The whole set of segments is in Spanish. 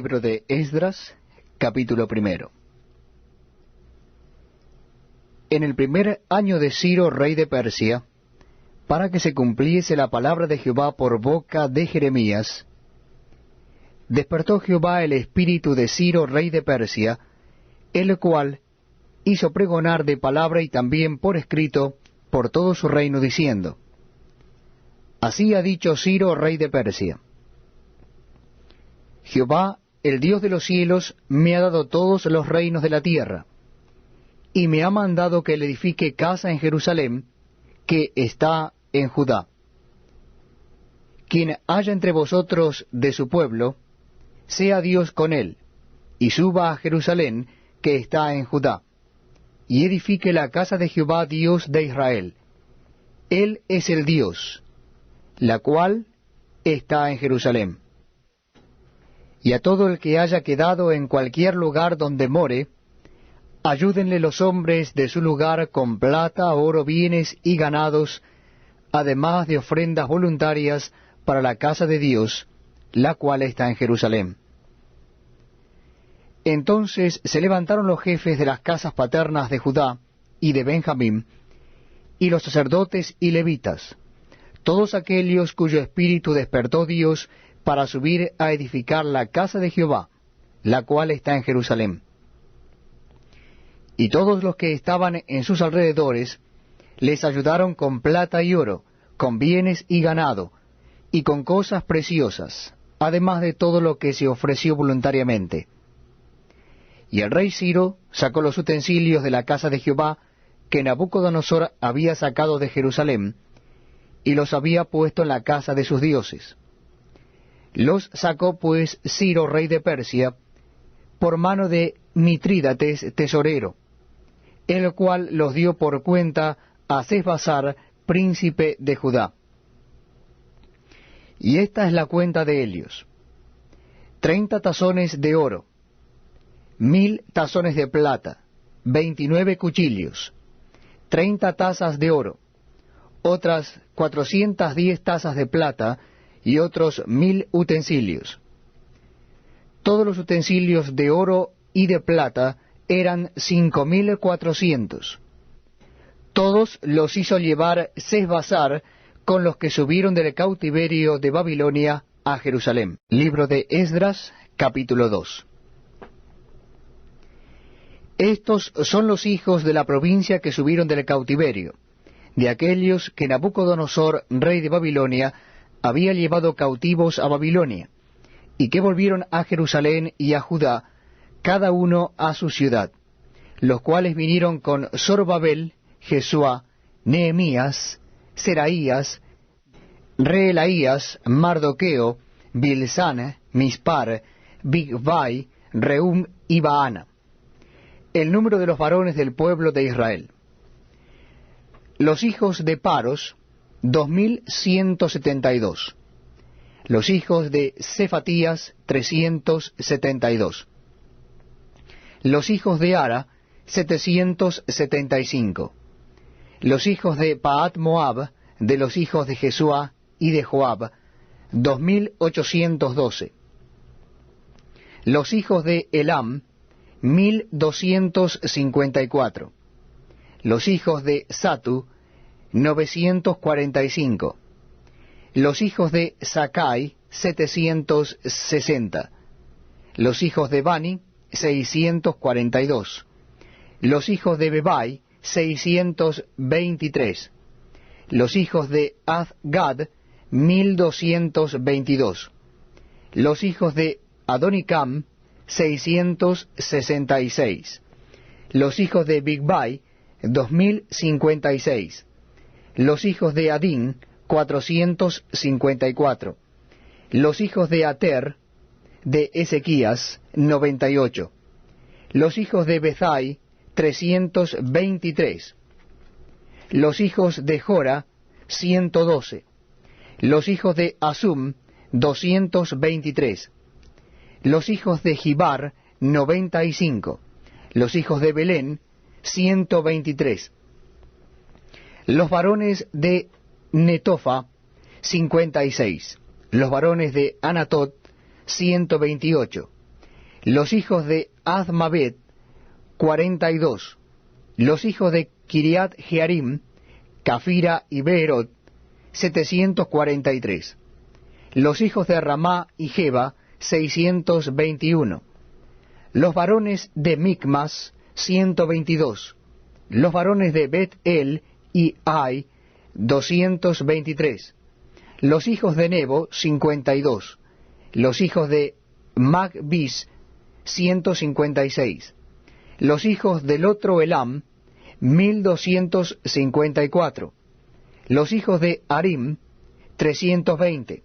Libro de Esdras, capítulo 1. En el primer año de Ciro, rey de Persia, para que se cumpliese la palabra de Jehová por boca de Jeremías, despertó Jehová el espíritu de Ciro, rey de Persia, el cual hizo pregonar de palabra y también por escrito por todo su reino, diciendo: Así ha dicho Ciro, rey de Persia: Jehová, el Dios de los cielos, me ha dado todos los reinos de la tierra, y me ha mandado que le edifique casa en Jerusalén, que está en Judá. Quien haya entre vosotros de su pueblo, sea Dios con él, y suba a Jerusalén, que está en Judá, y edifique la casa de Jehová, Dios de Israel. Él es el Dios, la cual está en Jerusalén. Y a todo el que haya quedado en cualquier lugar donde more, ayúdenle los hombres de su lugar con plata, oro, bienes y ganados, además de ofrendas voluntarias para la casa de Dios, la cual está en Jerusalén. Entonces se levantaron los jefes de las casas paternas de Judá y de Benjamín, y los sacerdotes y levitas, todos aquellos cuyo espíritu despertó Dios para subir a edificar la casa de Jehová, la cual está en Jerusalén. Y todos los que estaban en sus alrededores les ayudaron con plata y oro, con bienes y ganado, y con cosas preciosas, además de todo lo que se ofreció voluntariamente. Y el rey Ciro sacó los utensilios de la casa de Jehová que Nabucodonosor había sacado de Jerusalén, y los había puesto en la casa de sus dioses. Los sacó pues Ciro, rey de Persia, por mano de Mitrídates, tesorero, el cual los dio por cuenta a Sesbassar, príncipe de Judá. Y esta es la cuenta de ellos: 30 tazones de oro, 1000 tazones de plata, 29 cuchillos, 30 tazas de oro, otras 410 tazas de plata, y otros 1000 utensilios. Todos los utensilios de oro y de plata eran 5400. Todos los hizo llevar Sesbassar con los que subieron del cautiverio de Babilonia a Jerusalén. Libro de Esdras, capítulo 2. Estos son los hijos de la provincia que subieron del cautiverio, de aquellos que Nabucodonosor, rey de Babilonia, había llevado cautivos a Babilonia, y que volvieron a Jerusalén y a Judá, cada uno a su ciudad, los cuales vinieron con Zorobabel, Jesuá, Nehemías, Seraías, Reelaías, Mardoqueo, Bilsán, Mispar, Bigvai, Rehum y Baana. El número de los varones del pueblo de Israel. Los hijos de Paros, 2172. Los hijos de Cefatías, 372. Los hijos de Ara, 775. Los hijos de Paat Moab, de los hijos de Jesuá y de Joab, 2812. Los hijos de Elam, 1254. Los hijos de Satu, 945. Los hijos de Sakai, 760. Los hijos de Bani, 642. Los hijos de Bebai, 623. Los hijos de Azgad, 1222. Los hijos de Adonicam, 666. Los hijos de Bigvai, 2056. Los hijos de Adín, 454. Los hijos de Ater, de Ezequías, 98. Los hijos de Bezai, 323. Los hijos de Jora, 112. Los hijos de Asum, 223. Los hijos de Gibar, 95. Los hijos de Belén, 123. Los varones de Netofa, 56. Los varones de Anatot, 128. Los hijos de Azmaveth, 42. Los hijos de Kiriat Jearim, Cafira y Beerot, 743. Los hijos de Ramá y Geba, 621. Los varones de Micmas, 122. Los varones de Bet-El y Ai, 223. Los hijos de Nebo, 52. Los hijos de Magbis, 156. Los hijos del otro Elam, 1254. Los hijos de Arim, 320.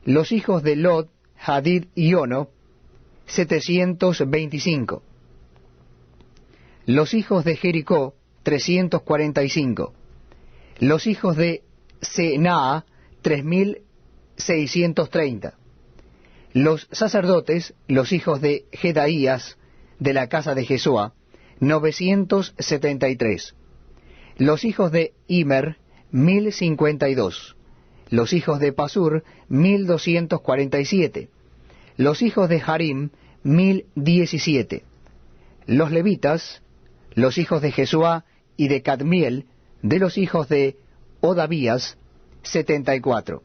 Los hijos de Lod, Hadid y Ono, 725. Los hijos de Jericó, 345. Los hijos de Senaa, 3630. Los sacerdotes, los hijos de Jedaías, de la casa de Jesúa, 973. Los hijos de Immer, 1052. Los hijos de Pasur, 1247. Los hijos de Harim, 1017. Los levitas, los hijos de Jesúa y de Cadmiel, de los hijos de Odavías, 74.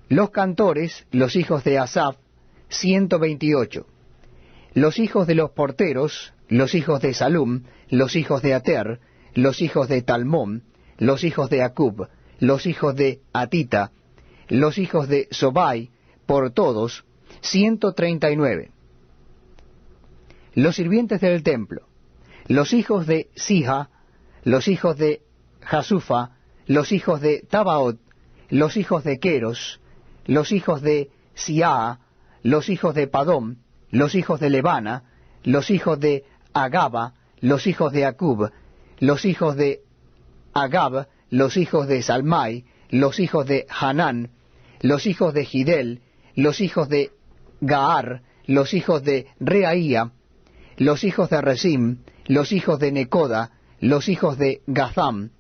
Los cantores, los hijos de Asaf, 128. Los hijos de los porteros, los hijos de Salum, los hijos de Ater, los hijos de Talmón, los hijos de Acub, los hijos de Atita, los hijos de Sobai, por todos, 139. Los sirvientes del templo, los hijos de Sija, los hijos de Jasufa, los hijos de Tabaot, los hijos de Queros, los hijos de Siaa, los hijos de Padom, los hijos de Lebana, los hijos de Agaba, los hijos de Acub, los hijos de Agab, los hijos de Salmai, los hijos de Hanán, los hijos de Gidel, los hijos de Gaar, los hijos de Reaía, los hijos de Resim, los hijos de Necoda, los hijos de Gazam,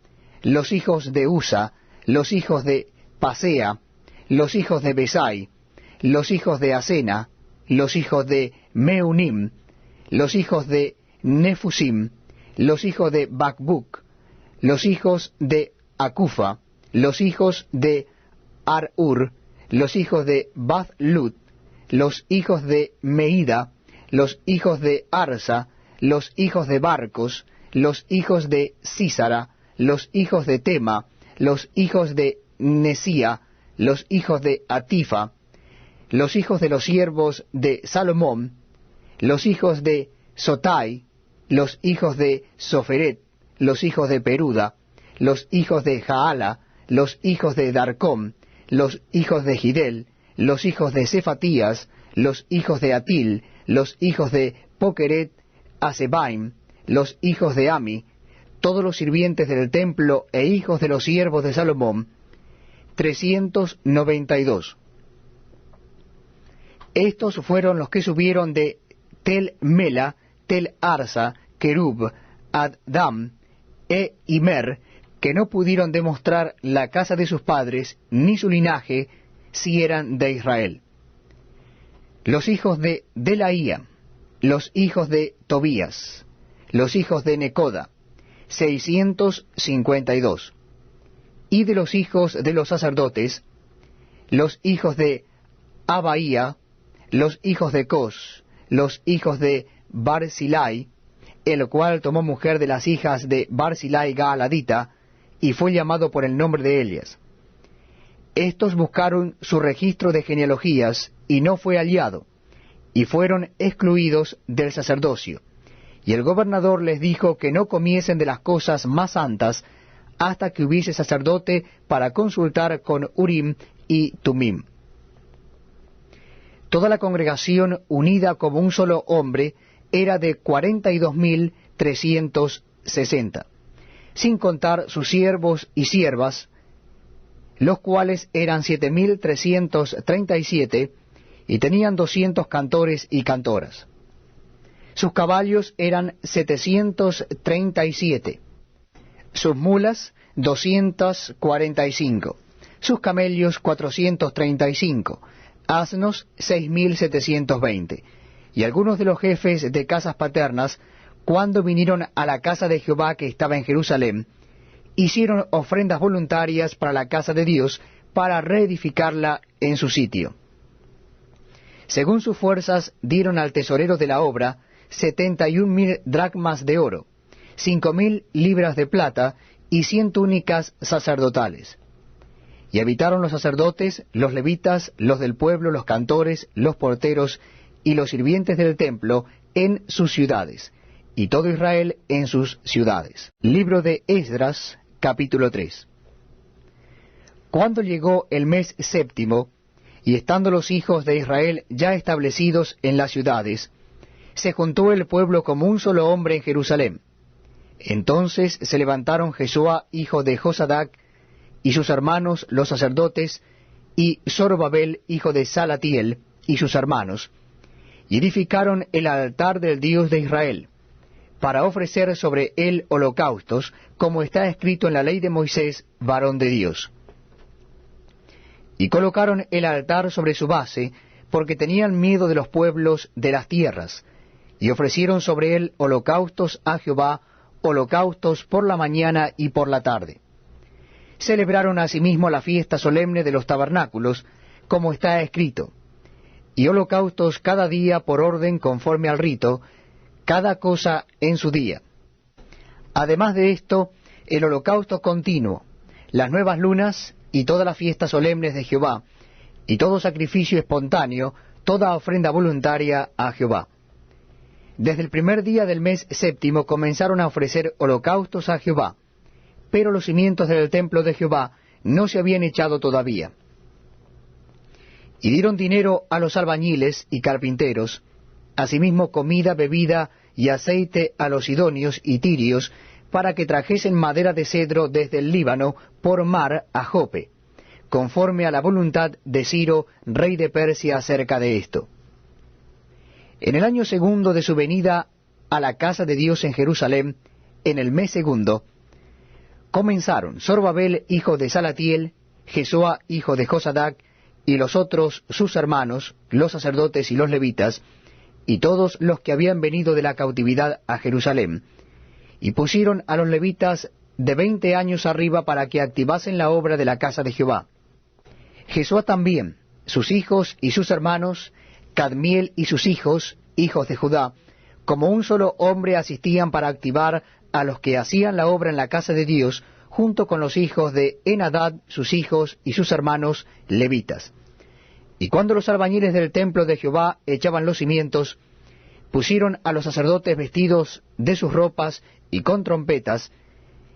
los hijos de Usa, los hijos de Pasea, los hijos de Besai, los hijos de Asena, los hijos de Meunim, los hijos de Nefusim, los hijos de Bakbuk, los hijos de Acufa, los hijos de Ar-Ur, los hijos de Bath-Lut, los hijos de Meida, los hijos de Arsa, los hijos de Barcos, los hijos de Sísara, los hijos de Tema, los hijos de Nesía, los hijos de Atifa, los hijos de los siervos de Salomón, los hijos de Sotai, los hijos de Soferet, los hijos de Peruda, los hijos de Jaala, los hijos de Darcom, los hijos de Gidel, los hijos de Cefatías, los hijos de Atil, los hijos de Pokeret Asebaim, los hijos de Ami, todos los sirvientes del templo e hijos de los siervos de Salomón, 392. Estos fueron los que subieron de Tel Mela, Tel Arsa, Kerub, Addam e Imer, que no pudieron demostrar la casa de sus padres ni su linaje, si eran de Israel. Los hijos de Delaía, los hijos de Tobías, los hijos de Necoda, 652. Y de los hijos de los sacerdotes, los hijos de Abaía, los hijos de Cos, los hijos de Barzilai, el cual tomó mujer de las hijas de Barzilai Gaaladita, y fue llamado por el nombre de Elias. Estos buscaron su registro de genealogías, y no fue hallado, y fueron excluidos del sacerdocio. Y el gobernador les dijo que no comiesen de las cosas más santas, hasta que hubiese sacerdote para consultar con Urim y Tumim. Toda la congregación, unida como un solo hombre, era de 42.360, sin contar sus siervos y siervas, los cuales eran 7.337, y tenían 200 cantores y cantoras. Sus caballos eran 737, sus mulas 245, sus camellos 435, asnos 6.720, Y algunos de los jefes de casas paternas, cuando vinieron a la casa de Jehová que estaba en Jerusalén, hicieron ofrendas voluntarias para la casa de Dios, para reedificarla en su sitio. Según sus fuerzas, dieron al tesorero de la obra 71,000 dracmas de oro, 5,000 libras de plata y 100 túnicas sacerdotales. Y habitaron los sacerdotes, los levitas, los del pueblo, los cantores, los porteros y los sirvientes del templo en sus ciudades, y todo Israel en sus ciudades. Libro de Esdras, capítulo 3. Cuando llegó el mes séptimo, y estando los hijos de Israel ya establecidos en las ciudades, se juntó el pueblo como un solo hombre en Jerusalén. Entonces se levantaron Jesuá, hijo de Josadac, y sus hermanos los sacerdotes, y Zorobabel, hijo de Salatiel, y sus hermanos, y edificaron el altar del Dios de Israel, para ofrecer sobre él holocaustos, como está escrito en la ley de Moisés, varón de Dios. Y colocaron el altar sobre su base, porque tenían miedo de los pueblos de las tierras, y ofrecieron sobre él holocaustos a Jehová, holocaustos por la mañana y por la tarde. Celebraron asimismo la fiesta solemne de los tabernáculos, como está escrito, y holocaustos cada día por orden conforme al rito, cada cosa en su día. Además de esto, el holocausto continuo, las nuevas lunas y todas las fiestas solemnes de Jehová, y todo sacrificio espontáneo, toda ofrenda voluntaria a Jehová. Desde el primer día del mes séptimo comenzaron a ofrecer holocaustos a Jehová, pero los cimientos del templo de Jehová no se habían echado todavía. Y dieron dinero a los albañiles y carpinteros, asimismo comida, bebida y aceite a los sidonios y tirios, para que trajesen madera de cedro desde el Líbano por mar a Jope, conforme a la voluntad de Ciro, rey de Persia, acerca de esto. En el año segundo de su venida a la casa de Dios en Jerusalén, en el mes segundo, comenzaron Zorobabel, hijo de Salatiel, Jesuá, hijo de Josadac, y los otros sus hermanos, los sacerdotes y los levitas, y todos los que habían venido de la cautividad a Jerusalén, y pusieron a los levitas de 20 años arriba para que activasen la obra de la casa de Jehová. Jesuá también, sus hijos y sus hermanos, Cadmiel y sus hijos, hijos de Judá, como un solo hombre asistían para activar a los que hacían la obra en la casa de Dios, junto con los hijos de Enadad, sus hijos y sus hermanos levitas. Y cuando los albañiles del templo de Jehová echaban los cimientos, pusieron a los sacerdotes vestidos de sus ropas y con trompetas,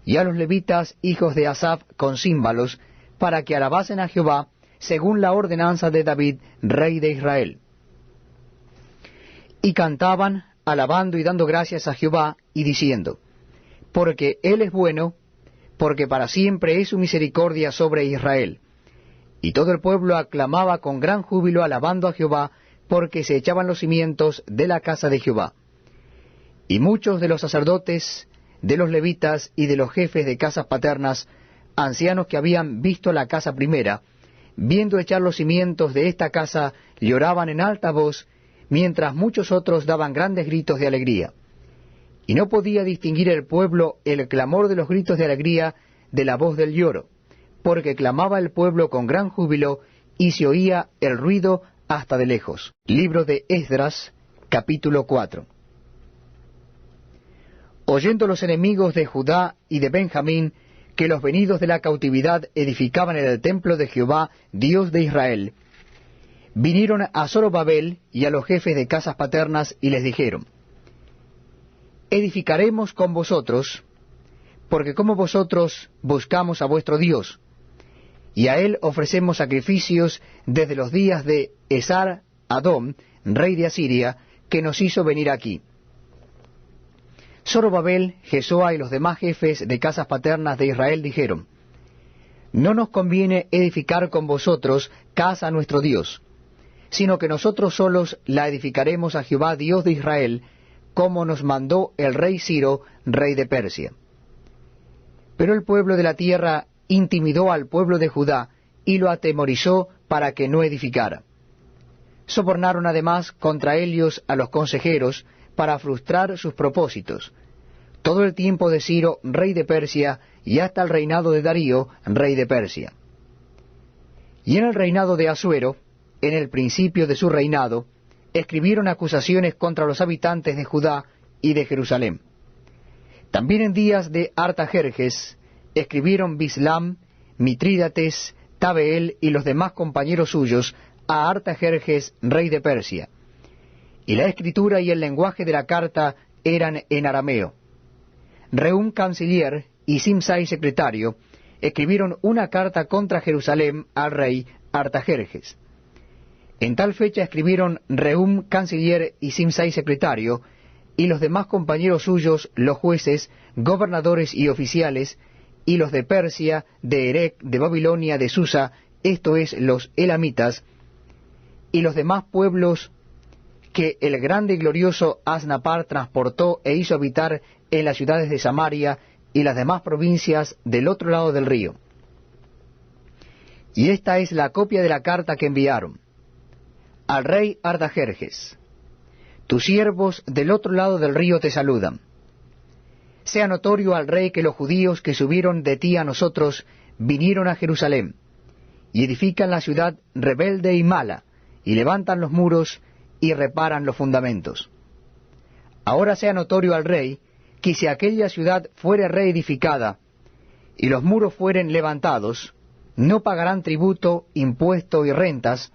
y a los levitas, hijos de Asaf, con címbalos, para que alabasen a Jehová, según la ordenanza de David, rey de Israel. Y cantaban, alabando y dando gracias a Jehová, y diciendo, porque Él es bueno, porque para siempre es su misericordia sobre Israel. Y todo el pueblo aclamaba con gran júbilo, alabando a Jehová, porque se echaban los cimientos de la casa de Jehová. Y muchos de los sacerdotes, de los levitas y de los jefes de casas paternas, ancianos que habían visto la casa primera, viendo echar los cimientos de esta casa, lloraban en alta voz, mientras muchos otros daban grandes gritos de alegría. Y no podía distinguir el pueblo el clamor de los gritos de alegría de la voz del lloro, porque clamaba el pueblo con gran júbilo, y se oía el ruido hasta de lejos. Libro de Esdras, capítulo 4. Oyendo los enemigos de Judá y de Benjamín que los venidos de la cautividad edificaban en el templo de Jehová, Dios de Israel, vinieron a Zorobabel y a los jefes de casas paternas y les dijeron, edificaremos con vosotros, porque como vosotros buscamos a vuestro Dios, y a él ofrecemos sacrificios desde los días de Esar Adón, rey de Asiria, que nos hizo venir aquí. Zorobabel, Jesuá y los demás jefes de casas paternas de Israel dijeron, no nos conviene edificar con vosotros casa a nuestro Dios, sino que nosotros solos la edificaremos a Jehová Dios de Israel, como nos mandó el rey Ciro, rey de Persia. Pero el pueblo de la tierra intimidó al pueblo de Judá, y lo atemorizó para que no edificara. Sobornaron además contra ellos a los consejeros para frustrar sus propósitos, todo el tiempo de Ciro, rey de Persia, y hasta el reinado de Darío, rey de Persia. Y en el reinado de Asuero, en el principio de su reinado, escribieron acusaciones contra los habitantes de Judá y de Jerusalén. También en días de Artajerjes escribieron Bislam, Mitrídates, Tabeel y los demás compañeros suyos a Artajerjes, rey de Persia. Y la escritura y el lenguaje de la carta eran en arameo. Rehum, canciller, y Simsai, secretario, escribieron una carta contra Jerusalén al rey Artajerjes. En tal fecha escribieron Rehum, canciller, y Simsai, secretario, y los demás compañeros suyos, los jueces, gobernadores y oficiales, y los de Persia, de Erec, de Babilonia, de Susa, esto es, los elamitas, y los demás pueblos que el grande y glorioso Asnapar transportó e hizo habitar en las ciudades de Samaria y las demás provincias del otro lado del río. Y esta es la copia de la carta que enviaron. Al rey Artajerjes: tus siervos del otro lado del río te saludan. Sea notorio al rey que los judíos que subieron de ti a nosotros vinieron a Jerusalén, y edifican la ciudad rebelde y mala, y levantan los muros, y reparan los fundamentos. Ahora sea notorio al rey que si aquella ciudad fuere reedificada, y los muros fueren levantados, no pagarán tributo, impuesto y rentas,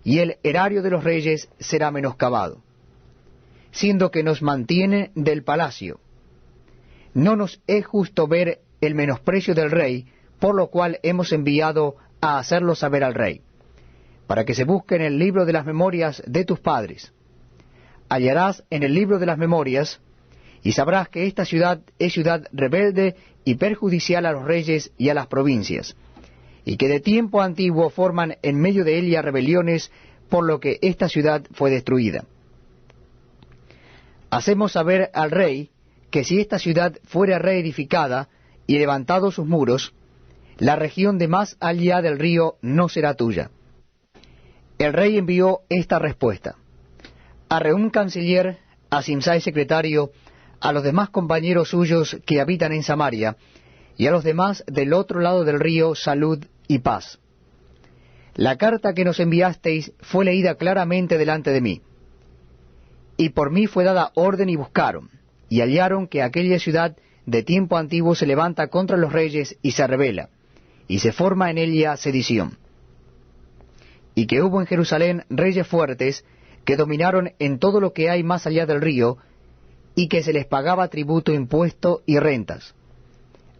y el erario de los reyes será menoscabado, siendo que nos mantiene del palacio. No nos es justo ver el menosprecio del rey, por lo cual hemos enviado a hacerlo saber al rey, para que se busque en el libro de las memorias de tus padres. Hallarás en el libro de las memorias, y sabrás que esta ciudad es ciudad rebelde y perjudicial a los reyes y a las provincias, y que de tiempo antiguo forman en medio de ella rebeliones, por lo que esta ciudad fue destruida. Hacemos saber al rey que si esta ciudad fuera reedificada y levantados sus muros, la región de más allá del río no será tuya. El rey envió esta respuesta: a Rehum, canciller, a Simsai, secretario, a los demás compañeros suyos que habitan en Samaria, y a los demás del otro lado del río, salud y paz. La carta que nos enviasteis fue leída claramente delante de mí, y por mí fue dada orden y buscaron, y hallaron que aquella ciudad de tiempo antiguo se levanta contra los reyes y se rebela, y se forma en ella sedición. Y que hubo en Jerusalén reyes fuertes que dominaron en todo lo que hay más allá del río, y que se les pagaba tributo, impuesto y rentas.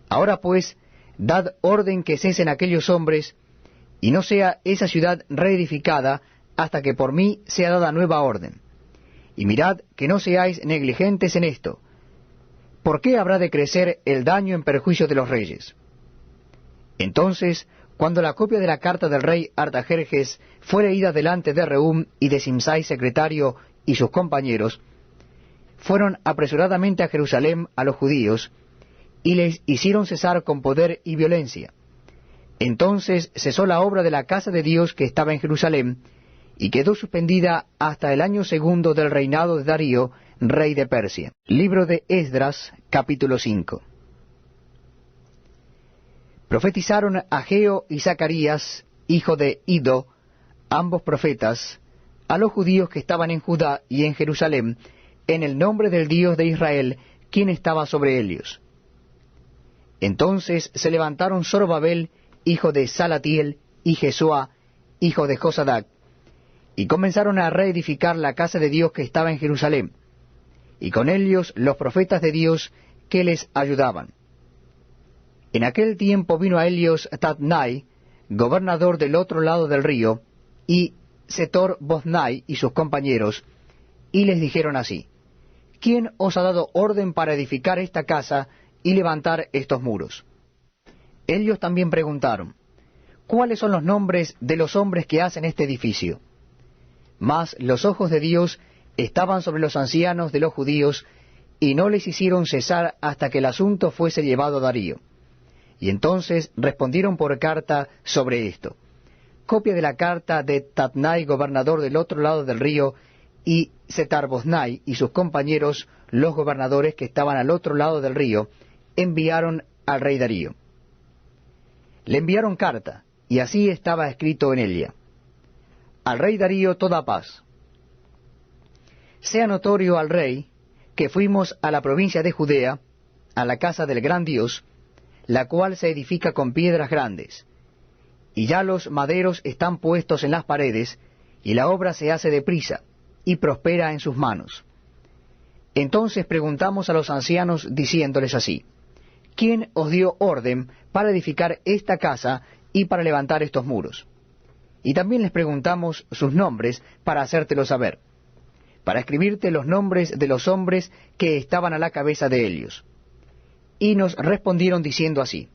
Ahora pues, dad orden que cesen aquellos hombres, y no sea esa ciudad reedificada hasta que por mí sea dada nueva orden. Y mirad que no seáis negligentes en esto. ¿Por qué habrá de crecer el daño en perjuicio de los reyes? Entonces, cuando la copia de la carta del rey Artajerjes fue leída delante de Rehum y de Simsai, secretario, y sus compañeros, fueron apresuradamente a Jerusalén a los judíos, y les hicieron cesar con poder y violencia. Entonces cesó la obra de la casa de Dios que estaba en Jerusalén, y quedó suspendida hasta el año segundo del reinado de Darío, rey de Persia. Libro de Esdras, capítulo 5. Profetizaron Ageo y Zacarías, hijo de Iddo, ambos profetas, a los judíos que estaban en Judá y en Jerusalén, en el nombre del Dios de Israel, quien estaba sobre ellos. Entonces se levantaron Zorobabel, hijo de Salatiel, y Jesuá, hijo de Josadac, y comenzaron a reedificar la casa de Dios que estaba en Jerusalén, y con ellos los profetas de Dios que les ayudaban. En aquel tiempo vino a ellos Tatnai, gobernador del otro lado del río, y Setor-Boznai y sus compañeros, y les dijeron así: ¿Quién os ha dado orden para edificar esta casa y levantar estos muros? Ellos también preguntaron: ¿cuáles son los nombres de los hombres que hacen este edificio? Mas los ojos de Dios estaban sobre los ancianos de los judíos, y no les hicieron cesar hasta que el asunto fuese llevado a Darío. Y entonces respondieron por carta sobre esto: copia de la carta de Tatnai, gobernador del otro lado del río, y Setar-Boznai y sus compañeros, los gobernadores que estaban al otro lado del río, enviaron al rey Darío. Le enviaron carta, y así estaba escrito en ella: al rey Darío toda paz. Sea notorio al rey que fuimos a la provincia de Judea, a la casa del gran Dios, la cual se edifica con piedras grandes, y ya los maderos están puestos en las paredes, y la obra se hace deprisa, y prospera en sus manos. Entonces preguntamos a los ancianos, diciéndoles así: ¿quién os dio orden para edificar esta casa y para levantar estos muros? Y también les preguntamos sus nombres para hacértelo saber, para escribirte los nombres de los hombres que estaban a la cabeza de ellos. Y nos respondieron diciendo así: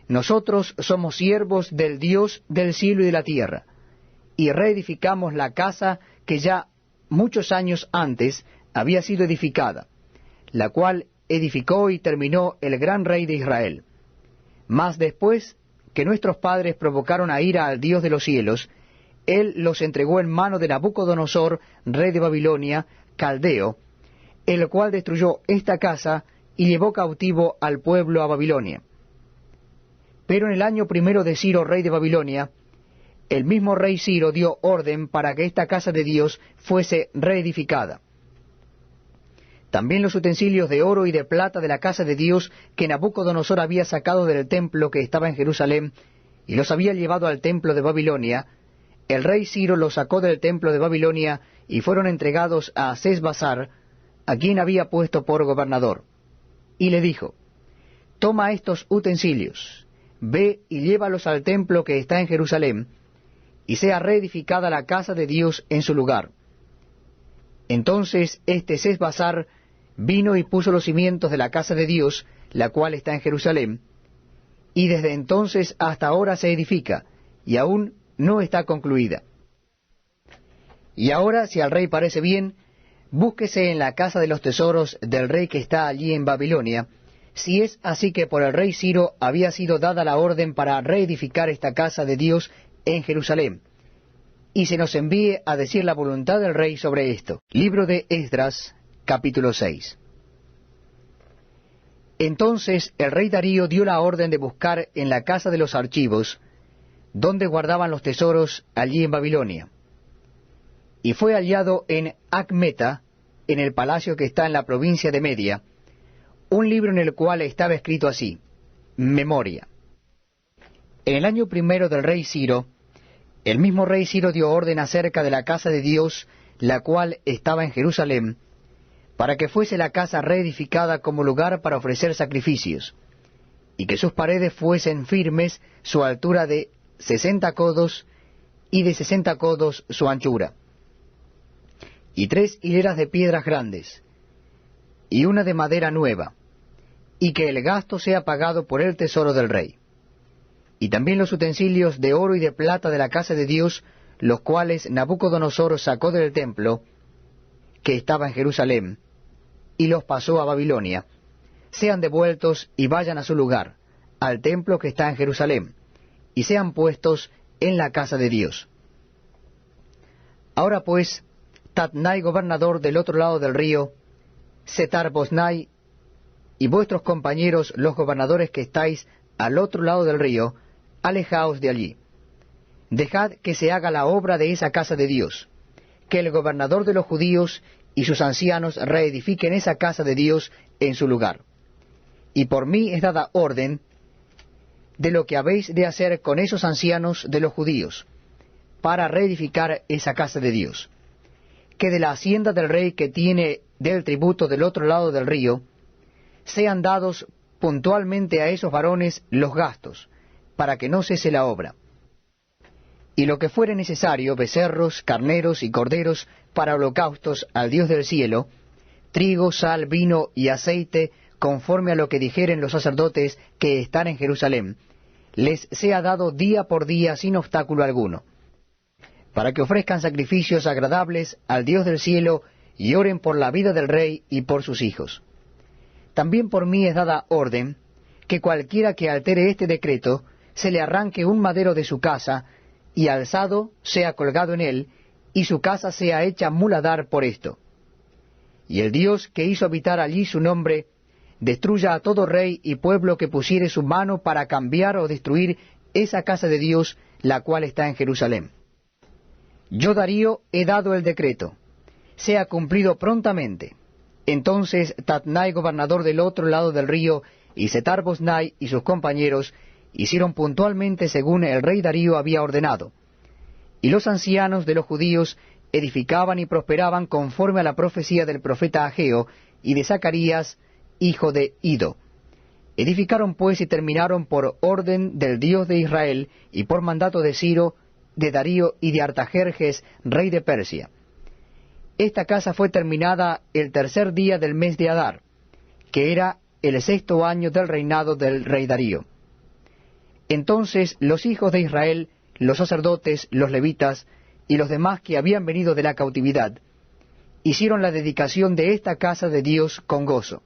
nosotros somos siervos del Dios del cielo y de la tierra, y reedificamos la casa que ya muchos años antes había sido edificada, la cual edificó y terminó el gran rey de Israel. Mas después que nuestros padres provocaron a ira al Dios de los cielos, él los entregó en mano de Nabucodonosor, rey de Babilonia, caldeo, el cual destruyó esta casa y llevó cautivo al pueblo a Babilonia. Pero en el año primero de Ciro, rey de Babilonia, el mismo rey Ciro dio orden para que esta casa de Dios fuese reedificada. También los utensilios de oro y de plata de la casa de Dios que Nabucodonosor había sacado del templo que estaba en Jerusalén, y los había llevado al templo de Babilonia, el rey Ciro los sacó del templo de Babilonia y fueron entregados a Sesbassar, a quien había puesto por gobernador. Y le dijo: toma estos utensilios, ve y llévalos al templo que está en Jerusalén, y sea reedificada la casa de Dios en su lugar. Entonces Sesbassar vino y puso los cimientos de la casa de Dios, la cual está en Jerusalén, y desde entonces hasta ahora se edifica, y aún no está concluida. Y ahora, si al rey parece bien, búsquese en la casa de los tesoros del rey que está allí en Babilonia, si es así que por el rey Ciro había sido dada la orden para reedificar esta casa de Dios en Jerusalén, y se nos envíe a decir la voluntad del rey sobre esto. Libro de Esdras, capítulo 6. Entonces el rey Darío dio la orden de buscar en la casa de los archivos, donde guardaban los tesoros allí en Babilonia. Y fue hallado en Acmeta, en el palacio que está en la provincia de Media, un libro en el cual estaba escrito así: Memoria. En el año primero del rey Ciro, el mismo rey Ciro dio orden acerca de la casa de Dios, la cual estaba en Jerusalén, para que fuese la casa reedificada como lugar para ofrecer sacrificios, y que sus paredes fuesen firmes, su altura de 60 codos, y de 60 codos su anchura, y 3 hileras de piedras grandes, y una de madera nueva, y que el gasto sea pagado por el tesoro del rey. Y también los utensilios de oro y de plata de la casa de Dios, los cuales Nabucodonosor sacó del templo, que estaba en Jerusalén, y los pasó a Babilonia, sean devueltos y vayan a su lugar, al templo que está en Jerusalén, y sean puestos en la casa de Dios. Ahora pues, Tatnai, gobernador del otro lado del río, Setar-Boznai, y vuestros compañeros, los gobernadores que estáis al otro lado del río, alejaos de allí. Dejad que se haga la obra de esa casa de Dios, que el gobernador de los judíos y sus ancianos reedifiquen esa casa de Dios en su lugar. Y por mí es dada orden de lo que habéis de hacer con esos ancianos de los judíos, para reedificar esa casa de Dios. Que de la hacienda del rey que tiene del tributo del otro lado del río, sean dados puntualmente a esos varones los gastos, para que no cese la obra. Y lo que fuere necesario, becerros, carneros y corderos para holocaustos al Dios del cielo, trigo, sal, vino y aceite, conforme a lo que dijeren los sacerdotes que están en Jerusalén, les sea dado día por día sin obstáculo alguno, para que ofrezcan sacrificios agradables al Dios del cielo y oren por la vida del rey y por sus hijos. También por mí es dada orden que cualquiera que altere este decreto se le arranque un madero de su casa y alzado sea colgado en él, y su casa sea hecha muladar por esto. Y el Dios que hizo habitar allí su nombre, destruya a todo rey y pueblo que pusiere su mano para cambiar o destruir esa casa de Dios, la cual está en Jerusalén. Yo, Darío, he dado el decreto, sea cumplido prontamente. Entonces Tatnai, gobernador del otro lado del río, y Setar-Boznai y sus compañeros hicieron puntualmente según el rey Darío había ordenado. Y los ancianos de los judíos edificaban y prosperaban conforme a la profecía del profeta Ageo y de Zacarías, hijo de Ido. Edificaron pues y terminaron por orden del Dios de Israel y por mandato de Ciro, de Darío y de Artajerjes, rey de Persia. Esta casa fue terminada el tercer día del mes de Adar, que era el 6º año del reinado del rey Darío. Entonces los hijos de Israel, los sacerdotes, los levitas y los demás que habían venido de la cautividad, hicieron la dedicación de esta casa de Dios con gozo.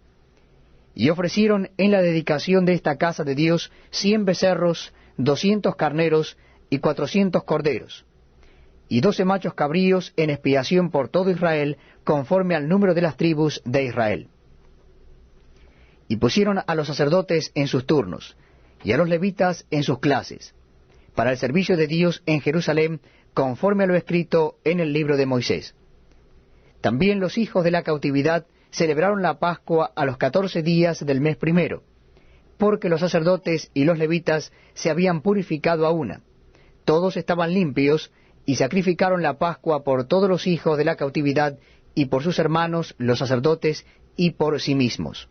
Y ofrecieron en la dedicación de esta casa de Dios 100 becerros, 200 carneros y 400 corderos, y 12 machos cabríos en expiación por todo Israel, conforme al número de las tribus de Israel. Y pusieron a los sacerdotes en sus turnos, y a los levitas en sus clases, para el servicio de Dios en Jerusalén, conforme a lo escrito en el libro de Moisés. También los hijos de la cautividad celebraron la Pascua a los 14 días del mes primero, porque los sacerdotes y los levitas se habían purificado a una. Todos estaban limpios, y sacrificaron la Pascua por todos los hijos de la cautividad, y por sus hermanos los sacerdotes, y por sí mismos.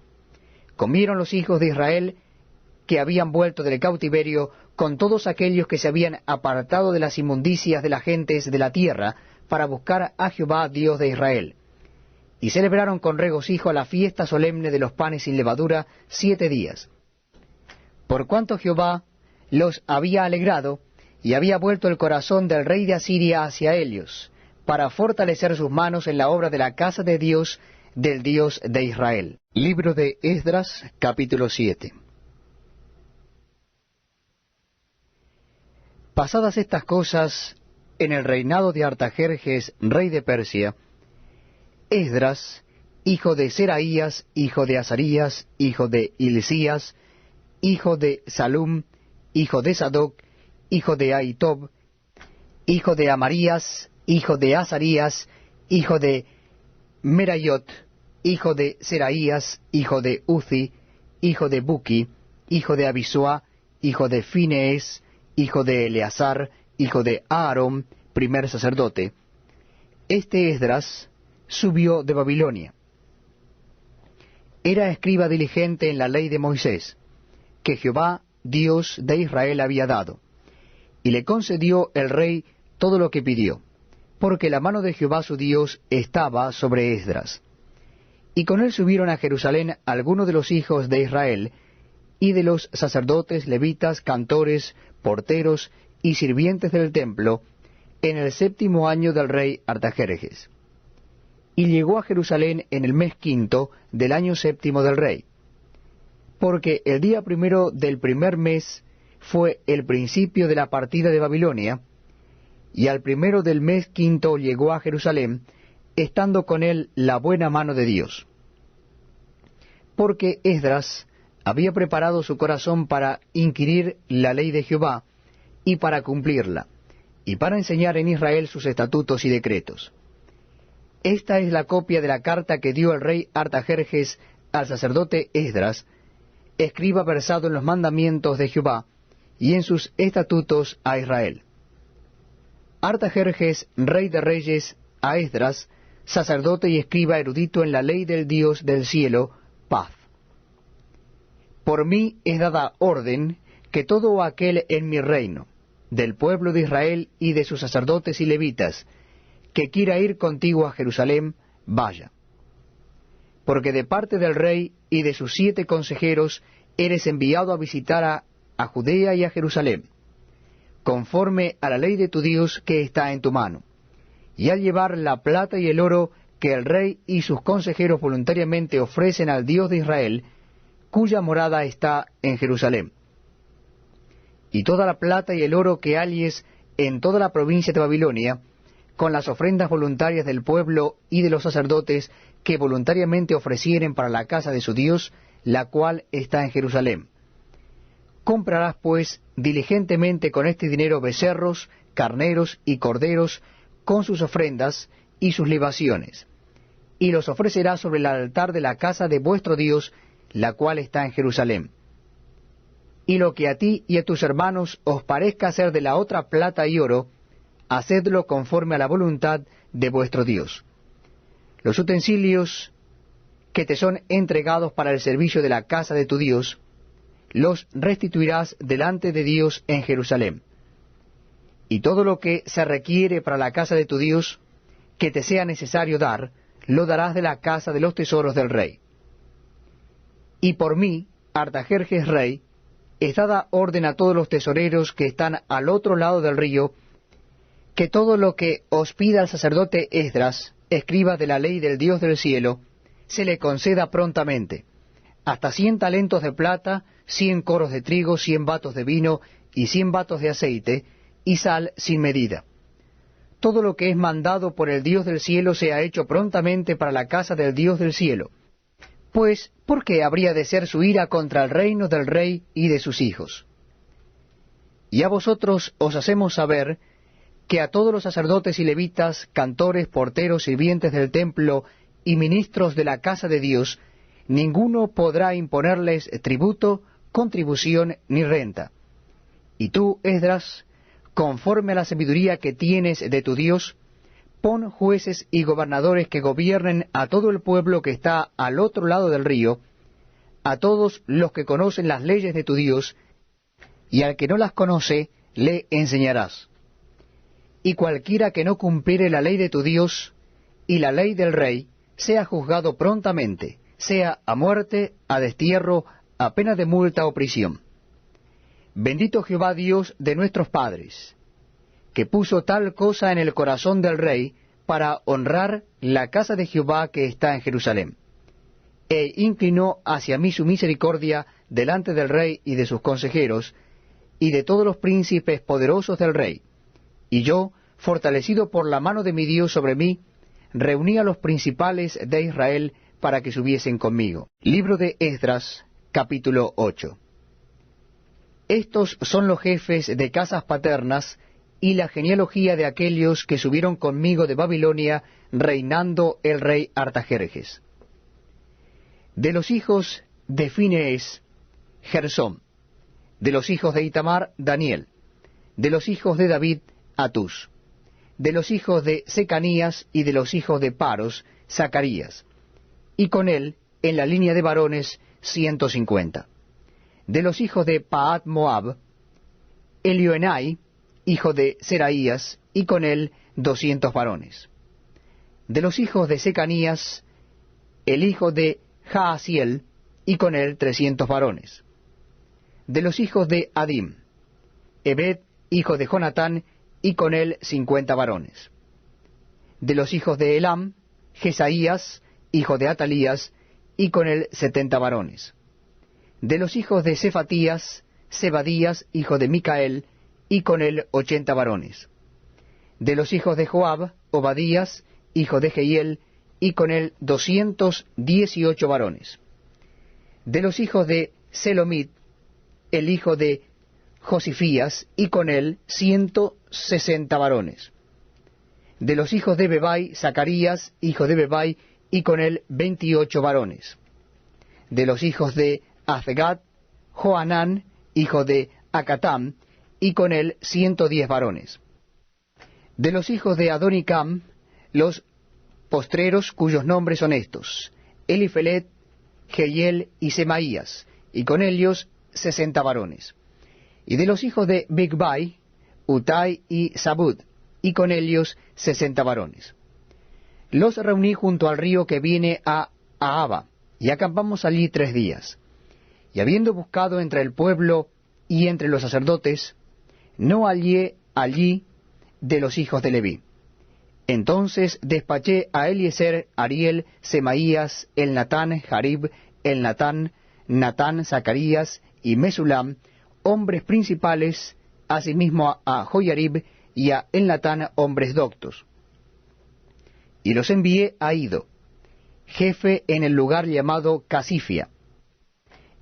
Comieron los hijos de Israel que habían vuelto del cautiverio, con todos aquellos que se habían apartado de las inmundicias de las gentes de la tierra, para buscar a Jehová Dios de Israel. Y celebraron con regocijo la fiesta solemne de los panes sin levadura 7 días. Por cuanto Jehová los había alegrado, y había vuelto el corazón del rey de Asiria hacia ellos, para fortalecer sus manos en la obra de la casa de Dios, del Dios de Israel. Libro de Esdras, capítulo 7. Pasadas estas cosas, en el reinado de Artajerjes, rey de Persia, Esdras, hijo de Seraías, hijo de Azarías, hijo de Hilcías, hijo de Salum, hijo de Sadoc, hijo de Ahitob, hijo de Amarías, hijo de Azarías, hijo de Merayot, hijo de Seraías, hijo de Uzi, hijo de Buki, hijo de Abisua, hijo de Finees, hijo de Eleazar, hijo de Aarón, primer sacerdote. Este Esdras subió de Babilonia. Era escriba diligente en la ley de Moisés, que Jehová, Dios de Israel, había dado. Y le concedió el rey todo lo que pidió, porque la mano de Jehová su Dios estaba sobre Esdras. Y con él subieron a Jerusalén algunos de los hijos de Israel, y de los sacerdotes, levitas, cantores, porteros y sirvientes del templo, en el 7º año del rey Artajerjes. Y llegó a Jerusalén en el mes 5 del año 7 del rey, porque el día primero del primer mes fue el principio de la partida de Babilonia, y al primero del mes 5 llegó a Jerusalén, estando con él la buena mano de Dios. Porque Esdras había preparado su corazón para inquirir la ley de Jehová, y para cumplirla, y para enseñar en Israel sus estatutos y decretos. Esta es la copia de la carta que dio el rey Artajerjes al sacerdote Esdras, escriba versado en los mandamientos de Jehová, y en sus estatutos a Israel. Artajerjes, rey de reyes, a Esdras, sacerdote y escriba erudito en la ley del Dios del cielo, paz. Por mí es dada orden que todo aquel en mi reino, del pueblo de Israel y de sus sacerdotes y levitas, que quiera ir contigo a Jerusalén, vaya. Porque de parte del rey y de sus 7 consejeros eres enviado a visitar a Judea y a Jerusalén, conforme a la ley de tu Dios que está en tu mano, y al llevar la plata y el oro que el rey y sus consejeros voluntariamente ofrecen al Dios de Israel, cuya morada está en Jerusalén. Y toda la plata y el oro que halles en toda la provincia de Babilonia, con las ofrendas voluntarias del pueblo y de los sacerdotes que voluntariamente ofrecieren para la casa de su Dios, la cual está en Jerusalén. Comprarás, pues, diligentemente con este dinero becerros, carneros y corderos, con sus ofrendas y sus libaciones, y los ofrecerás sobre el altar de la casa de vuestro Dios, la cual está en Jerusalén. Y lo que a ti y a tus hermanos os parezca hacer de la otra plata y oro, hacedlo conforme a la voluntad de vuestro Dios. Los utensilios que te son entregados para el servicio de la casa de tu Dios, los restituirás delante de Dios en Jerusalén. Y todo lo que se requiere para la casa de tu Dios, que te sea necesario dar, lo darás de la casa de los tesoros del rey. Y por mí, Artajerjes rey, es dada orden a todos los tesoreros que están al otro lado del río, que todo lo que os pida el sacerdote Esdras, escriba de la ley del Dios del cielo, se le conceda prontamente, hasta 100 talentos de plata, 100 coros de trigo, 100 batos de vino y 100 batos de aceite, y sal sin medida. Todo lo que es mandado por el Dios del cielo sea hecho prontamente para la casa del Dios del cielo. Pues, ¿por qué habría de ser su ira contra el reino del rey y de sus hijos? Y a vosotros os hacemos saber que a todos los sacerdotes y levitas, cantores, porteros, sirvientes del templo y ministros de la casa de Dios, ninguno podrá imponerles tributo, contribución ni renta. Y tú, Esdras, conforme a la sabiduría que tienes de tu Dios, pon jueces y gobernadores que gobiernen a todo el pueblo que está al otro lado del río, a todos los que conocen las leyes de tu Dios, y al que no las conoce, le enseñarás. Y cualquiera que no cumpliere la ley de tu Dios y la ley del rey, sea juzgado prontamente, sea a muerte, a destierro, a pena de multa o prisión. Bendito Jehová Dios de nuestros padres, que puso tal cosa en el corazón del rey para honrar la casa de Jehová que está en Jerusalén, e inclinó hacia mí su misericordia delante del rey y de sus consejeros, y de todos los príncipes poderosos del rey. Y yo, fortalecido por la mano de mi Dios sobre mí, reuní a los principales de Israel para que subiesen conmigo. Libro de Esdras, capítulo 8. Estos son los jefes de casas paternas y la genealogía de aquellos que subieron conmigo de Babilonia, reinando el rey Artajerjes. De los hijos de Finees, Gersón. De los hijos de Itamar, Daniel. De los hijos de David, Atus. De los hijos de Secanías y de los hijos de Paros, Zacarías. Y con él, en la línea de varones, 150. De los hijos de Pahat Moab, Elioenai, hijo de Seraías, y con él 200 varones. De los hijos de Secanías, el hijo de Jaasiel, y con él 300 varones. De los hijos de Adim, Ebed, hijo de Jonatán, y con él 50 varones. De los hijos de Elam, Jesaías, hijo de Atalías, y con él 70 varones. De los hijos de Cefatías, Zebadías, hijo de Micael, y con él 80 varones. De los hijos de Joab, Obadías, hijo de Jehiel, y con él 218 varones. De los hijos de Selomit, el hijo de Josifías, y con él 160 varones. De los hijos de Bebai, Zacarías, hijo de Bebai, y con él 28 varones. De los hijos de Azgad, Joanán, hijo de Acatam, y con él 110 varones. De los hijos de Adonicam, los postreros, cuyos nombres son estos: Elifelet, Jehiel y Semaías, y con ellos 60 varones. Y de los hijos de Bigvai, Utai y Zabud, y con ellos 60 varones. Los reuní junto al río que viene a Ahaba, y acampamos allí 3 días. Y habiendo buscado entre el pueblo y entre los sacerdotes, no hallé allí de los hijos de Leví. Entonces despaché a Eliezer, Ariel, Semaías, Elnatán, Jarib, Elnatán, Natán, Zacarías y Mesulam, hombres principales, asimismo a Joyarib y a Elnatán hombres doctos. Y los envié a Ido, jefe en el lugar llamado Casifia,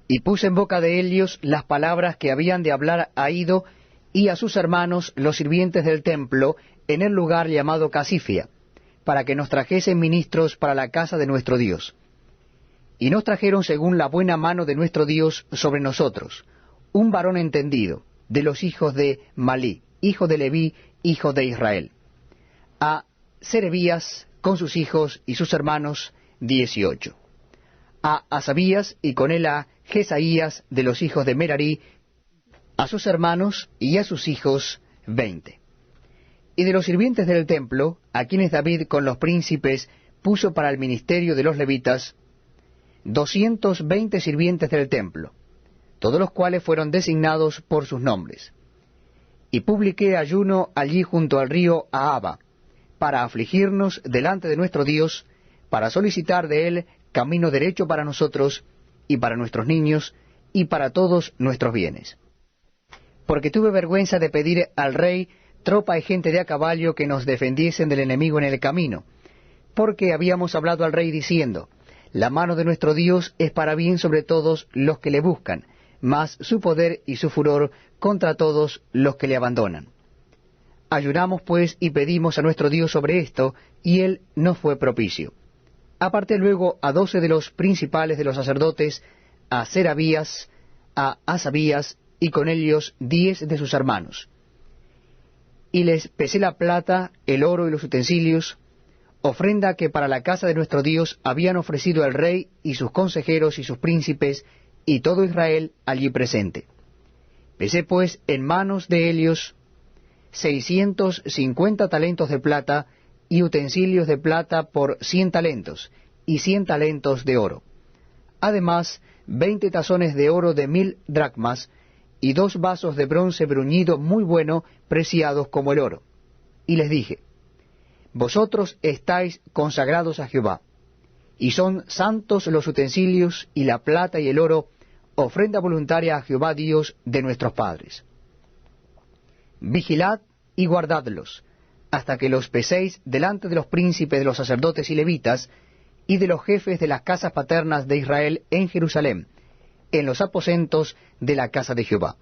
y puse en boca de ellos las palabras que habían de hablar a Ido y a sus hermanos los sirvientes del templo en el lugar llamado Casifia, para que nos trajesen ministros para la casa de nuestro Dios. Y nos trajeron según la buena mano de nuestro Dios sobre nosotros, un varón entendido, de los hijos de Malí, hijo de Leví, hijo de Israel, a Serebías con sus hijos y sus hermanos 18, a Asabías y con él a Jesaías de los hijos de Merarí, a sus hermanos y a sus hijos 20. Y de los sirvientes del templo, a quienes David con los príncipes puso para el ministerio de los levitas, 220 sirvientes del templo, todos los cuales fueron designados por sus nombres. Y publiqué ayuno allí junto al río Ahaba, para afligirnos delante de nuestro Dios, para solicitar de él camino derecho para nosotros, y para nuestros niños, y para todos nuestros bienes. Porque tuve vergüenza de pedir al rey tropa y gente de a caballo que nos defendiesen del enemigo en el camino, porque habíamos hablado al rey diciendo, la mano de nuestro Dios es para bien sobre todos los que le buscan, mas su poder y su furor contra todos los que le abandonan. Ayunamos pues y pedimos a nuestro Dios sobre esto, y él nos fue propicio. Aparté luego a 12 de los principales de los sacerdotes, a Serabías, a Asabías, y con ellos 10 de sus hermanos. Y les pesé la plata, el oro y los utensilios, ofrenda que para la casa de nuestro Dios habían ofrecido el rey y sus consejeros y sus príncipes, y todo Israel allí presente. Pesé pues en manos de ellos 650 talentos de plata, y utensilios de plata por 100 talentos, y 100 talentos de oro. Además, 20 tazones de oro de 1000 dracmas, y 2 vasos de bronce bruñido muy bueno, preciados como el oro. Y les dije, vosotros estáis consagrados a Jehová, y son santos los utensilios, y la plata y el oro, ofrenda voluntaria a Jehová Dios de nuestros padres. Vigilad y guardadlos, hasta que los peséis delante de los príncipes de los sacerdotes y levitas, y de los jefes de las casas paternas de Israel en Jerusalén, en los aposentos de la casa de Jehová.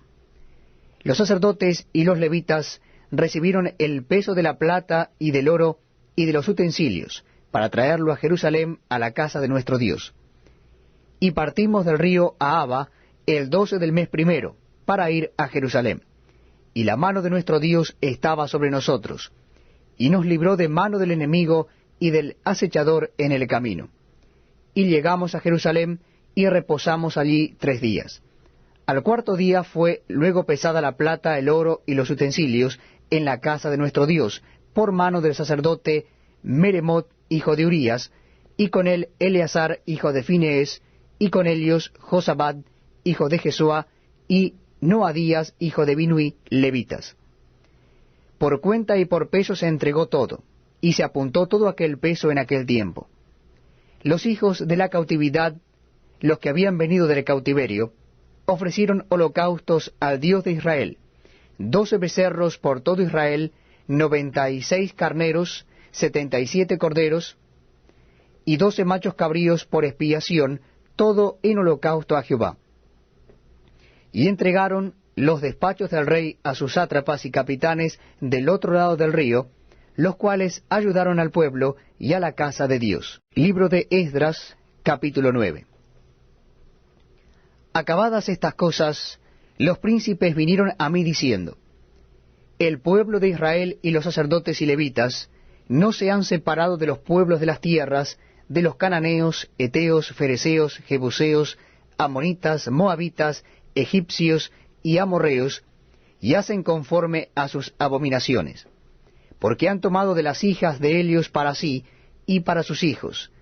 Los sacerdotes y los levitas recibieron el peso de la plata y del oro y de los utensilios, para traerlo a Jerusalén a la casa de nuestro Dios. Y partimos del río Ahaba el 12 del mes primero, para ir a Jerusalén. Y la mano de nuestro Dios estaba sobre nosotros, y nos libró de mano del enemigo y del acechador en el camino. Y llegamos a Jerusalén, y reposamos allí 3 días. Al cuarto día fue luego pesada la plata, el oro y los utensilios en la casa de nuestro Dios, por mano del sacerdote Meremot, hijo de Urías, y con él Eleazar, hijo de Finees, y con ellos Josabad, hijo de Jesúa, y Noadías, hijo de Binuí, levitas. Por cuenta y por peso se entregó todo, y se apuntó todo aquel peso en aquel tiempo. Los hijos de la cautividad, los que habían venido del cautiverio, ofrecieron holocaustos al Dios de Israel, 12 becerros por todo Israel, 96 carneros, 77 corderos, y 12 machos cabríos por expiación, todo en holocausto a Jehová. Y entregaron los despachos del rey a sus sátrapas y capitanes del otro lado del río, los cuales ayudaron al pueblo y a la casa de Dios. Libro de Esdras, capítulo 9. Acabadas estas cosas, los príncipes vinieron a mí diciendo, el pueblo de Israel y los sacerdotes y levitas no se han separado de los pueblos de las tierras, de los cananeos, heteos, fereceos, jebuseos, amonitas, moabitas, egipcios y amorreos, y hacen conforme a sus abominaciones, porque han tomado de las hijas de ellos para sí y para sus hijos,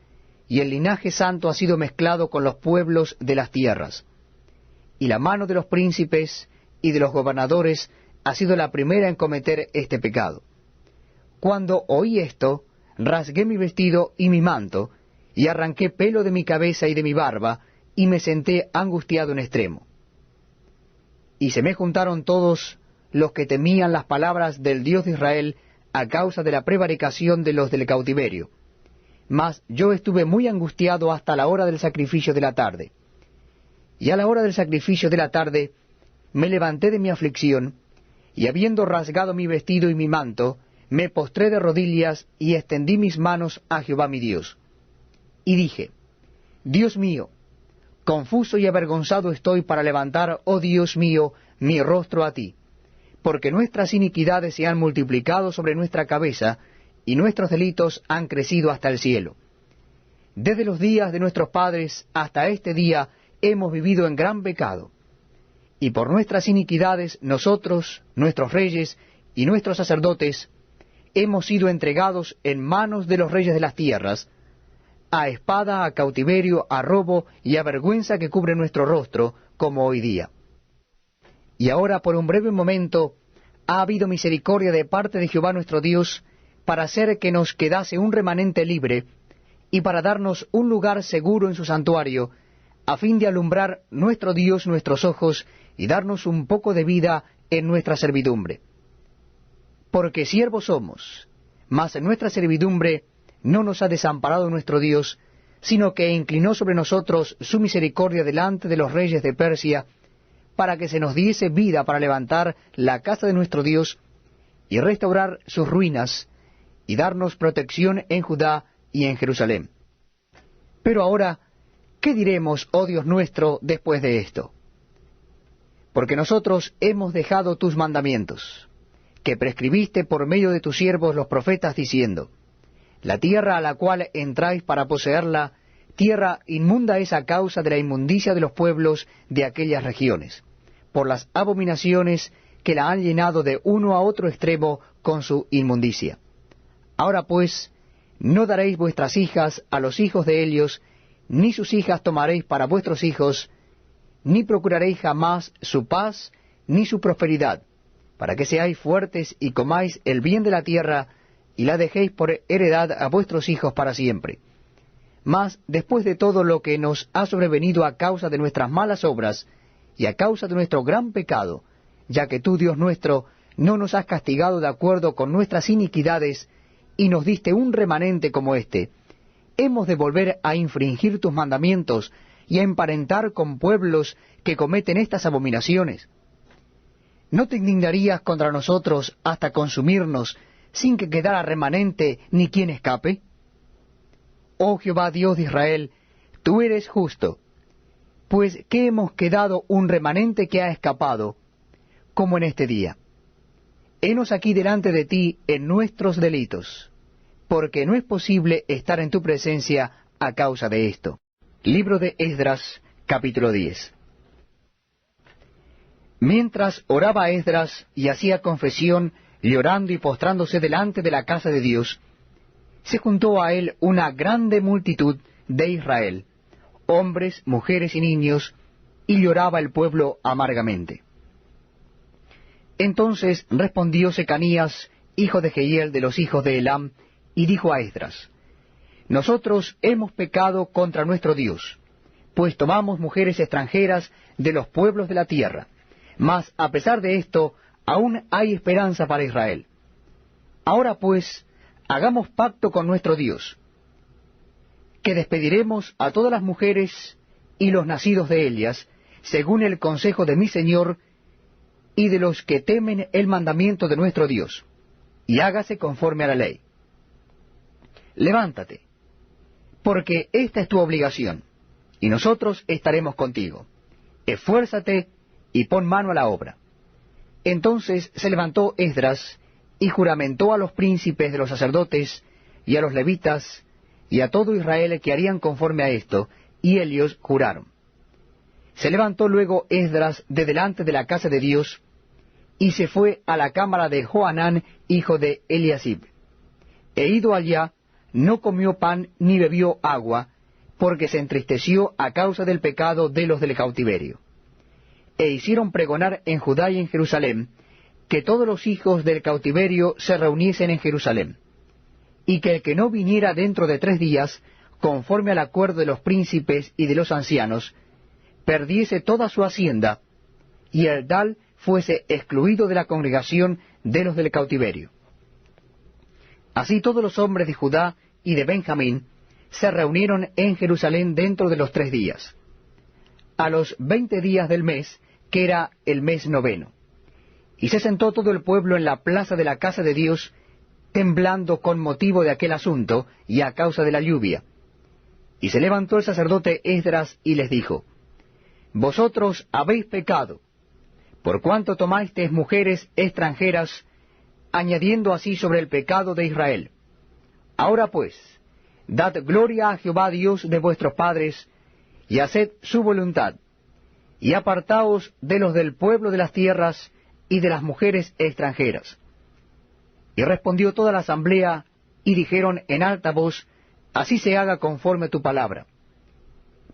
y el linaje santo ha sido mezclado con los pueblos de las tierras. Y la mano de los príncipes y de los gobernadores ha sido la primera en cometer este pecado. Cuando oí esto, rasgué mi vestido y mi manto, y arranqué pelo de mi cabeza y de mi barba, y me senté angustiado en extremo. Y se me juntaron todos los que temían las palabras del Dios de Israel a causa de la prevaricación de los del cautiverio. Mas yo estuve muy angustiado hasta la hora del sacrificio de la tarde. Y a la hora del sacrificio de la tarde me levanté de mi aflicción, y habiendo rasgado mi vestido y mi manto, me postré de rodillas y extendí mis manos a Jehová mi Dios. Y dije, Dios mío, confuso y avergonzado estoy para levantar, oh Dios mío, mi rostro a ti, porque nuestras iniquidades se han multiplicado sobre nuestra cabeza, y nuestros delitos han crecido hasta el cielo. Desde los días de nuestros padres hasta este día hemos vivido en gran pecado, y por nuestras iniquidades nosotros, nuestros reyes y nuestros sacerdotes, hemos sido entregados en manos de los reyes de las tierras, a espada, a cautiverio, a robo y a vergüenza que cubre nuestro rostro, como hoy día. Y ahora por un breve momento ha habido misericordia de parte de Jehová nuestro Dios, para hacer que nos quedase un remanente libre, y para darnos un lugar seguro en su santuario, a fin de alumbrar nuestro Dios nuestros ojos, y darnos un poco de vida en nuestra servidumbre. Porque siervos somos, mas en nuestra servidumbre no nos ha desamparado nuestro Dios, sino que inclinó sobre nosotros su misericordia delante de los reyes de Persia, para que se nos diese vida para levantar la casa de nuestro Dios, y restaurar sus ruinas, y darnos protección en Judá y en Jerusalén. Pero ahora, ¿qué diremos, oh Dios nuestro, después de esto? Porque nosotros hemos dejado tus mandamientos, que prescribiste por medio de tus siervos los profetas, diciendo, la tierra a la cual entráis para poseerla, tierra inmunda es a causa de la inmundicia de los pueblos de aquellas regiones, por las abominaciones que la han llenado de uno a otro extremo con su inmundicia. Ahora pues, no daréis vuestras hijas a los hijos de ellos, ni sus hijas tomaréis para vuestros hijos, ni procuraréis jamás su paz, ni su prosperidad, para que seáis fuertes y comáis el bien de la tierra, y la dejéis por heredad a vuestros hijos para siempre. Mas, después de todo lo que nos ha sobrevenido a causa de nuestras malas obras, y a causa de nuestro gran pecado, ya que tú, Dios nuestro, no nos has castigado de acuerdo con nuestras iniquidades, y nos diste un remanente como este, ¿hemos de volver a infringir tus mandamientos y a emparentar con pueblos que cometen estas abominaciones? ¿No te indignarías contra nosotros hasta consumirnos, sin que quedara remanente ni quien escape? Oh Jehová Dios de Israel, tú eres justo, pues que hemos quedado un remanente que ha escapado, como en este día. Henos aquí delante de ti en nuestros delitos, porque no es posible estar en tu presencia a causa de esto. Libro de Esdras, capítulo 10. Mientras oraba Esdras y hacía confesión, llorando y postrándose delante de la casa de Dios, se juntó a él una grande multitud de Israel, hombres, mujeres y niños, y lloraba el pueblo amargamente. Entonces respondió Secanías, hijo de Jehiel de los hijos de Elam, y dijo a Esdras, nosotros hemos pecado contra nuestro Dios, pues tomamos mujeres extranjeras de los pueblos de la tierra, mas a pesar de esto, aún hay esperanza para Israel. Ahora pues, hagamos pacto con nuestro Dios, que despediremos a todas las mujeres y los nacidos de ellas, según el consejo de mi Señor, y de los que temen el mandamiento de nuestro Dios, y hágase conforme a la ley. Levántate, porque esta es tu obligación, y nosotros estaremos contigo. Esfuérzate y pon mano a la obra. Entonces se levantó Esdras, y juramentó a los príncipes de los sacerdotes, y a los levitas, y a todo Israel que harían conforme a esto, y ellos juraron. Se levantó luego Esdras de delante de la casa de Dios, y se fue a la cámara de Johanán, hijo de Eliasib. E ido allá, no comió pan ni bebió agua, porque se entristeció a causa del pecado de los del cautiverio. E hicieron pregonar en Judá y en Jerusalén, que todos los hijos del cautiverio se reuniesen en Jerusalén, y que el que no viniera dentro de 3 días, conforme al acuerdo de los príncipes y de los ancianos, perdiese toda su hacienda, y el tal fuese excluido de la congregación de los del cautiverio. Así todos los hombres de Judá y de Benjamín se reunieron en Jerusalén dentro de los 3 días, a los 20 días del mes, que era el mes 9. Y se sentó todo el pueblo en la plaza de la casa de Dios, temblando con motivo de aquel asunto y a causa de la lluvia. Y se levantó el sacerdote Esdras y les dijo: Vosotros habéis pecado, por cuanto tomasteis mujeres extranjeras, añadiendo así sobre el pecado de Israel. Ahora pues, dad gloria a Jehová Dios de vuestros padres, y haced su voluntad, y apartaos de los del pueblo de las tierras y de las mujeres extranjeras. Y respondió toda la asamblea, y dijeron en alta voz: Así se haga conforme tu palabra.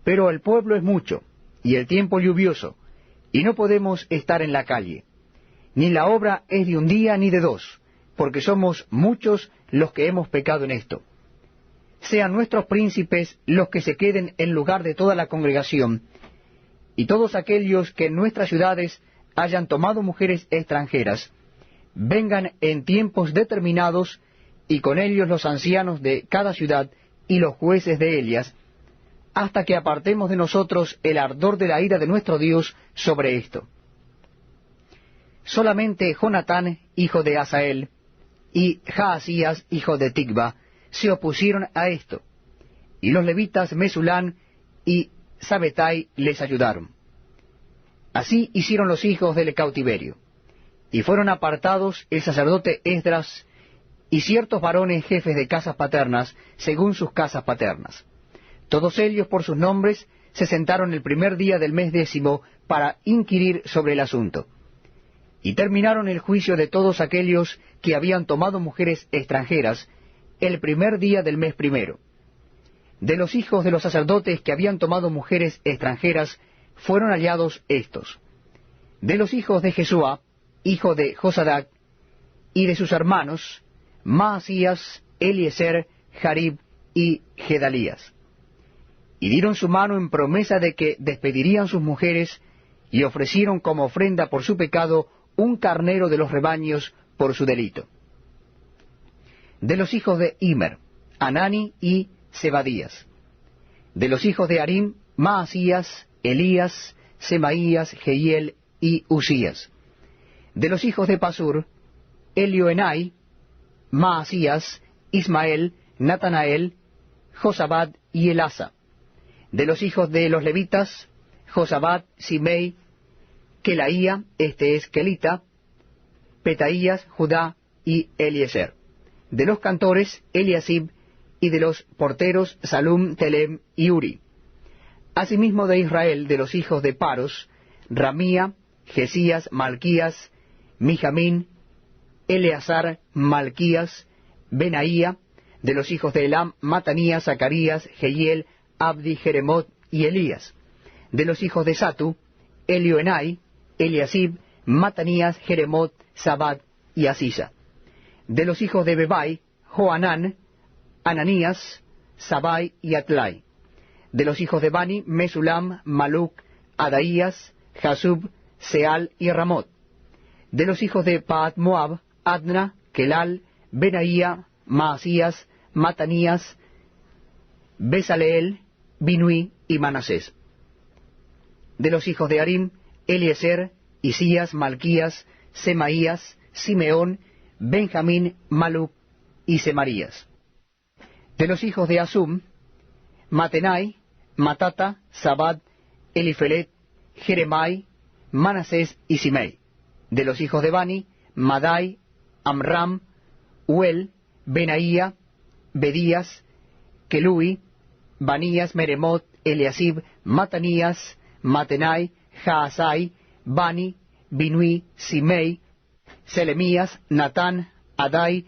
Pero el pueblo es mucho, y el tiempo lluvioso, y no podemos estar en la calle. Ni la obra es de un día ni de 2, porque somos muchos los que hemos pecado en esto. Sean nuestros príncipes los que se queden en lugar de toda la congregación, y todos aquellos que en nuestras ciudades hayan tomado mujeres extranjeras, vengan en tiempos determinados, y con ellos los ancianos de cada ciudad y los jueces de ellas, hasta que apartemos de nosotros el ardor de la ira de nuestro Dios sobre esto. Solamente Jonatán, hijo de Asael, y Jaasías, hijo de Ticva, se opusieron a esto, y los levitas Mesulán y Sabetai les ayudaron. Así hicieron los hijos del cautiverio, y fueron apartados el sacerdote Esdras y ciertos varones jefes de casas paternas, según sus casas paternas. Todos ellos por sus nombres se sentaron el primer día del mes 10 para inquirir sobre el asunto. Y terminaron el juicio de todos aquellos que habían tomado mujeres extranjeras el primer día del mes 1. De los hijos de los sacerdotes que habían tomado mujeres extranjeras fueron hallados estos: de los hijos de Jesúa, hijo de Josadac, y de sus hermanos, Maasías, Eliezer, Jarib y Gedalías. Y dieron su mano en promesa de que despedirían sus mujeres, y ofrecieron como ofrenda por su pecado un carnero de los rebaños por su delito. De los hijos de Immer, Anani y Zebadías. De los hijos de Harim, Maasías, Elías, Semaías, Jehiel y Usías. De los hijos de Pasur, Elioenai, Maasías, Ismael, Natanael, Josabad y Elasa. De los hijos de los levitas, Josabad, Simei, Kelaía, este es Kelita, Petaías, Judá y Eliezer. De los cantores, Eliasib, y de los porteros, Salum, Telem y Uri. Asimismo de Israel, de los hijos de Paros, Ramía, Jesías, Malquías, Mijamín, Eleazar, Malquías, Benaía. De los hijos de Elam, Matanías, Zacarías, Jehiel, Abdi, Jeremot y Elías. De los hijos de Satu, Elioenai, Eliasib, Matanías, Jeremot, Sabad y Asisa. De los hijos de Bebai, Joanán, Ananías, Sabai y Atlai. De los hijos de Bani, Mesulam, Maluc, Adaías, Jasub, Seal y Ramot. De los hijos de Paat Moab, Adna, Kelal, Benaía, Maasías, Matanías, Besaleel, Binui y Manasés. De los hijos de Harim, Eliezer, Isías, Malquías, Semaías, Simeón, Benjamín, Maluc y Semarías. De los hijos de Asum, Matenai, Matata, Sabad, Elifelet, Jeremai, Manasés y Simei. De los hijos de Bani, Madai, Amram, Uel, Benaía, Bedías, Kelui, Banías, Meremot, Eliasib, Matanías, Matenai, Jaasai, Bani, Binui, Simei, Selemías, Natán, Adai,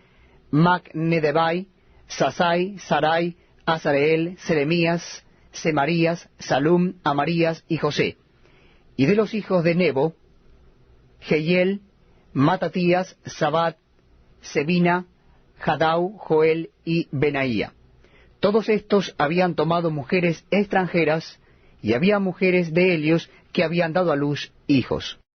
Macnedebai, Sasai, Sarai, Azareel, Selemías, Semarías, Salum, Amarías y José. Y de los hijos de Nebo, Jehiel, Matatías, Sabad, Sebina, Jadau, Joel y Benaía. Todos estos habían tomado mujeres extranjeras, y había mujeres de ellos que habían dado a luz hijos.